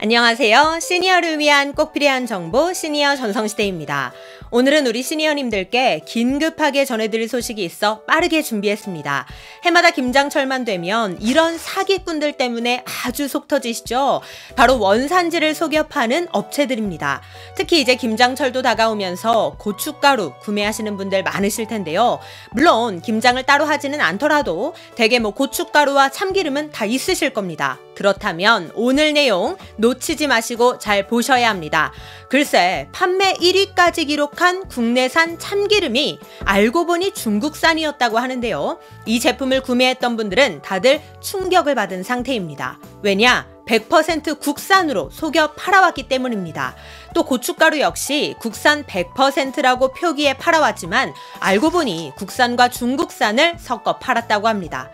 안녕하세요. 시니어를 위한 꼭 필요한 정보 시니어 전성시대입니다. 오늘은 우리 시니어님들께 긴급하게 전해드릴 소식이 있어 빠르게 준비했습니다. 해마다 김장철만 되면 이런 사기꾼들 때문에 아주 속 터지시죠? 바로 원산지를 속여 파는 업체들입니다. 특히 이제 김장철도 다가오면서 고춧가루 구매하시는 분들 많으실 텐데요. 물론 김장을 따로 하지는 않더라도 대개 고춧가루와 참기름은 다 있으실 겁니다. 그렇다면 오늘 내용 놓치지 마시고 잘 보셔야 합니다. 글쎄, 판매 1위까지 기록한 국내산 참기름이 알고 보니 중국산이었다고 하는데요. 이 제품을 구매했던 분들은 다들 충격을 받은 상태입니다. 왜냐? 100% 국산으로 속여 팔아왔기 때문입니다. 또 고춧가루 역시 국산 100%라고 표기해 팔아왔지만 알고 보니 국산과 중국산을 섞어 팔았다고 합니다.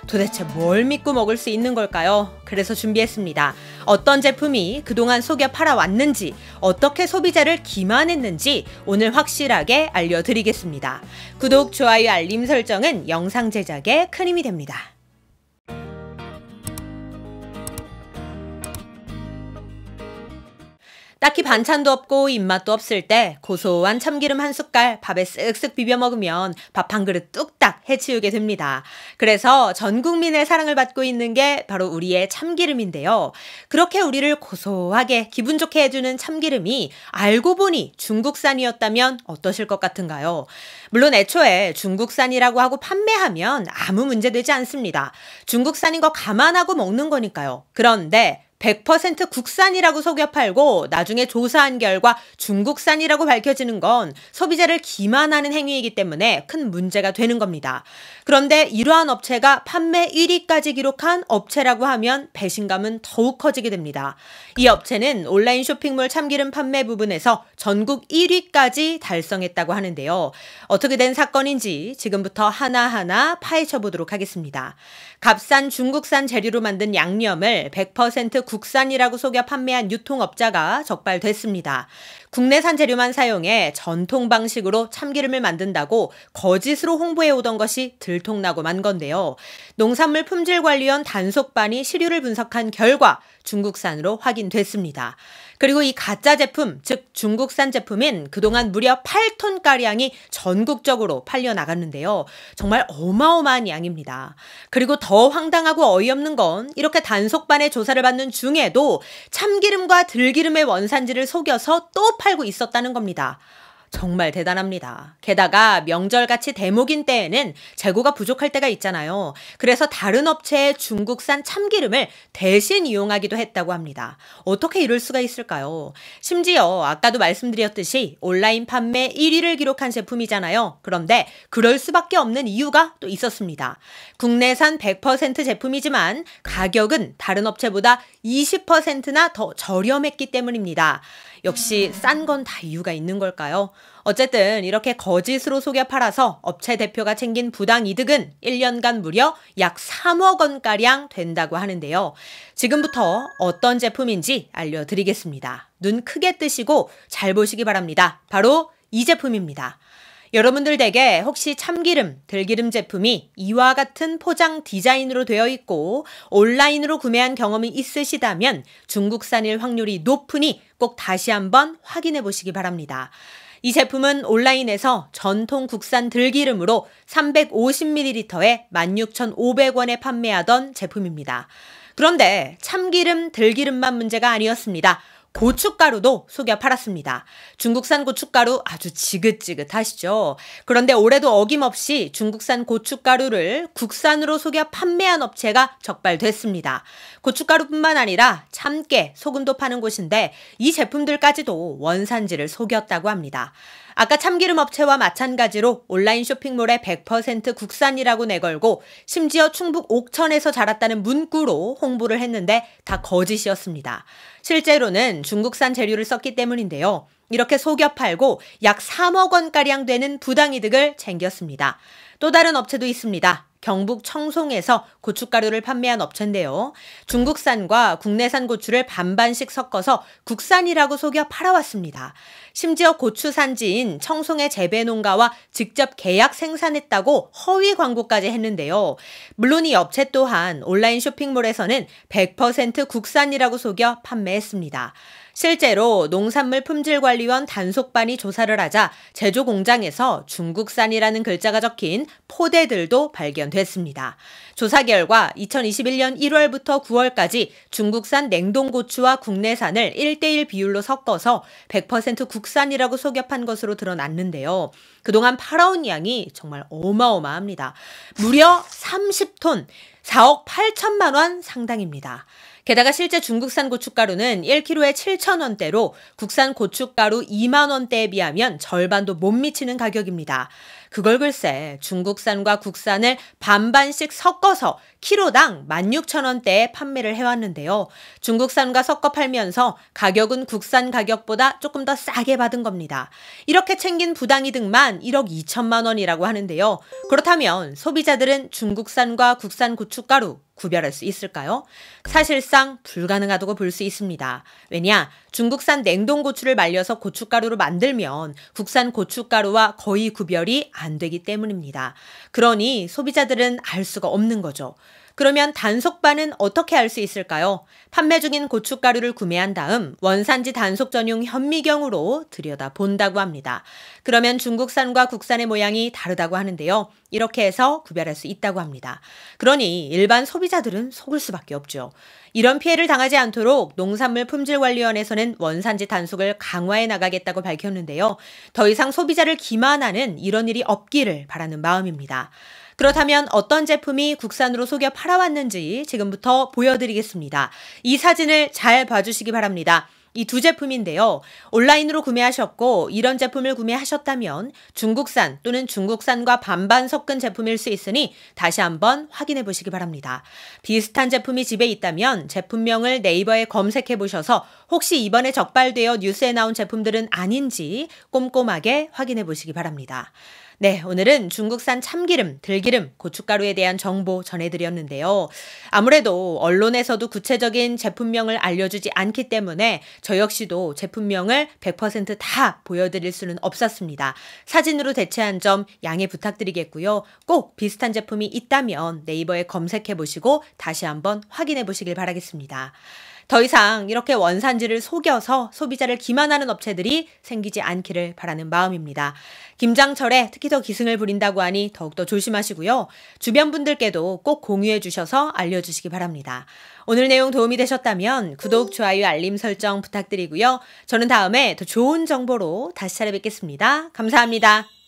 도대체 뭘 믿고 먹을 수 있는 걸까요? 그래서 준비했습니다. 어떤 제품이 그동안 속여 팔아왔는지, 어떻게 소비자를 기만했는지 오늘 확실하게 알려드리겠습니다. 구독, 좋아요, 알림 설정은 영상 제작에 큰 힘이 됩니다. 딱히 반찬도 없고 입맛도 없을 때 고소한 참기름 한 숟갈 밥에 쓱쓱 비벼 먹으면 밥 한 그릇 뚝딱 해치우게 됩니다. 그래서 전 국민의 사랑을 받고 있는 게 바로 우리의 참기름인데요. 그렇게 우리를 고소하게 기분 좋게 해주는 참기름이 알고 보니 중국산이었다면 어떠실 것 같은가요? 물론 애초에 중국산이라고 하고 판매하면 아무 문제 되지 않습니다. 중국산인 거 감안하고 먹는 거니까요. 그런데 100% 국산이라고 속여 팔고 나중에 조사한 결과 중국산이라고 밝혀지는 건 소비자를 기만하는 행위이기 때문에 큰 문제가 되는 겁니다. 그런데 이러한 업체가 판매 1위까지 기록한 업체라고 하면 배신감은 더욱 커지게 됩니다. 이 업체는 온라인 쇼핑몰 참기름 판매 부분에서 전국 1위까지 달성했다고 하는데요. 어떻게 된 사건인지 지금부터 하나하나 파헤쳐 보도록 하겠습니다. 값싼 중국산 재료로 만든 양념을 100% 국산이라고 속여 판매한 유통업자가 적발됐습니다. 국내산 재료만 사용해 전통 방식으로 참기름을 만든다고 거짓으로 홍보해 오던 것이 들통나고 만 건데요. 농산물 품질관리원 단속반이 시료를 분석한 결과 중국산으로 확인됐습니다. 그리고 이 가짜 제품, 즉 중국산 제품인 그동안 무려 8톤가량이 전국적으로 팔려나갔는데요. 정말 어마어마한 양입니다. 그리고 더 황당하고 어이없는 건 이렇게 단속반의 조사를 받는 중에도 참기름과 들기름의 원산지를 속여서 또 팔고 있었다는 겁니다. 정말 대단합니다. 게다가 명절같이 대목인 때에는 재고가 부족할 때가 있잖아요. 그래서 다른 업체의 중국산 참기름을 대신 이용하기도 했다고 합니다. 어떻게 이럴 수가 있을까요? 심지어 아까도 말씀드렸듯이 온라인 판매 1위를 기록한 제품이잖아요. 그런데 그럴 수밖에 없는 이유가 또 있었습니다. 국내산 100% 제품이지만 가격은 다른 업체보다 20%나 더 저렴했기 때문입니다. 역시 싼 건 다 이유가 있는 걸까요? 어쨌든 이렇게 거짓으로 속여 팔아서 업체 대표가 챙긴 부당 이득은 1년간 무려 약 3억 원가량 된다고 하는데요. 지금부터 어떤 제품인지 알려드리겠습니다. 눈 크게 뜨시고 잘 보시기 바랍니다. 바로 이 제품입니다. 여러분들 댁에 혹시 참기름, 들기름 제품이 이와 같은 포장 디자인으로 되어 있고 온라인으로 구매한 경험이 있으시다면 중국산일 확률이 높으니 꼭 다시 한번 확인해 보시기 바랍니다. 이 제품은 온라인에서 전통 국산 들기름으로 350ml에 16,500원에 판매하던 제품입니다. 그런데 참기름, 들기름만 문제가 아니었습니다. 고춧가루도 속여 팔았습니다. 중국산 고춧가루 아주 지긋지긋하시죠? 그런데 올해도 어김없이 중국산 고춧가루를 국산으로 속여 판매한 업체가 적발됐습니다. 고춧가루뿐만 아니라 참깨, 소금도 파는 곳인데 이 제품들까지도 원산지를 속였다고 합니다. 아까 참기름 업체와 마찬가지로 온라인 쇼핑몰에 100% 국산이라고 내걸고 심지어 충북 옥천에서 자랐다는 문구로 홍보를 했는데 다 거짓이었습니다. 실제로는 중국산 재료를 썼기 때문인데요. 이렇게 속여 팔고 약 3억 원가량 되는 부당이득을 챙겼습니다. 또 다른 업체도 있습니다. 경북 청송에서 고춧가루를 판매한 업체인데요. 중국산과 국내산 고추를 반반씩 섞어서 국산이라고 속여 팔아왔습니다. 심지어 고추 산지인 청송의 재배 농가와 직접 계약 생산했다고 허위 광고까지 했는데요. 물론 이 업체 또한 온라인 쇼핑몰에서는 100% 국산이라고 속여 판매했습니다. 실제로 농산물품질관리원 단속반이 조사를 하자 제조 공장에서 중국산이라는 글자가 적힌 포대들도 발견됐습니다. 조사 결과 2021년 1월부터 9월까지 중국산 냉동고추와 국내산을 1대1 비율로 섞어서 100% 국산이라고 속여 판 것으로 드러났는데요. 그동안 팔아온 양이 정말 어마어마합니다. 무려 30톤, 4억 8천만 원 상당입니다. 게다가 실제 중국산 고춧가루는 1kg에 7,000원대로 국산 고춧가루 2만 원대에 비하면 절반도 못 미치는 가격입니다. 그걸 글쎄 중국산과 국산을 반반씩 섞어서 키로당 16,000원대에 판매를 해왔는데요. 중국산과 섞어 팔면서 가격은 국산 가격보다 조금 더 싸게 받은 겁니다. 이렇게 챙긴 부당이득만 1억 2천만 원이라고 하는데요. 그렇다면 소비자들은 중국산과 국산 고춧가루 구별할 수 있을까요? 사실상 불가능하다고 볼 수 있습니다. 왜냐? 중국산 냉동고추를 말려서 고춧가루로 만들면 국산 고춧가루와 거의 구별이 안 되기 때문입니다. 그러니 소비자들은 알 수가 없는 거죠. 그러면 단속반은 어떻게 알 수 있을까요? 판매 중인 고춧가루를 구매한 다음 원산지 단속 전용 현미경으로 들여다본다고 합니다. 그러면 중국산과 국산의 모양이 다르다고 하는데요. 이렇게 해서 구별할 수 있다고 합니다. 그러니 일반 소비자들은 속을 수밖에 없죠. 이런 피해를 당하지 않도록 농산물품질관리원에서는 원산지 단속을 강화해 나가겠다고 밝혔는데요. 더 이상 소비자를 기만하는 이런 일이 없기를 바라는 마음입니다. 그렇다면 어떤 제품이 국산으로 속여 팔아왔는지 지금부터 보여드리겠습니다. 이 사진을 잘 봐주시기 바랍니다. 이 두 제품인데요. 온라인으로 구매하셨고 이런 제품을 구매하셨다면 중국산 또는 중국산과 반반 섞은 제품일 수 있으니 다시 한번 확인해 보시기 바랍니다. 비슷한 제품이 집에 있다면 제품명을 네이버에 검색해 보셔서 혹시 이번에 적발되어 뉴스에 나온 제품들은 아닌지 꼼꼼하게 확인해 보시기 바랍니다. 네, 오늘은 중국산 참기름, 들기름, 고춧가루에 대한 정보 전해드렸는데요. 아무래도 언론에서도 구체적인 제품명을 알려주지 않기 때문에 저 역시도 제품명을 100%다 보여드릴 수는 없었습니다. 사진으로 대체한 점 양해 부탁드리겠고요. 꼭 비슷한 제품이 있다면 네이버에 검색해 보시고 다시 한번 확인해 보시길 바라겠습니다. 더 이상 이렇게 원산지를 속여서 소비자를 기만하는 업체들이 생기지 않기를 바라는 마음입니다. 김장철에 특히 더 기승을 부린다고 하니 더욱더 조심하시고요. 주변 분들께도 꼭 공유해 주셔서 알려주시기 바랍니다. 오늘 내용 도움이 되셨다면 구독, 좋아요, 알림 설정 부탁드리고요. 저는 다음에 더 좋은 정보로 다시 찾아뵙겠습니다. 감사합니다.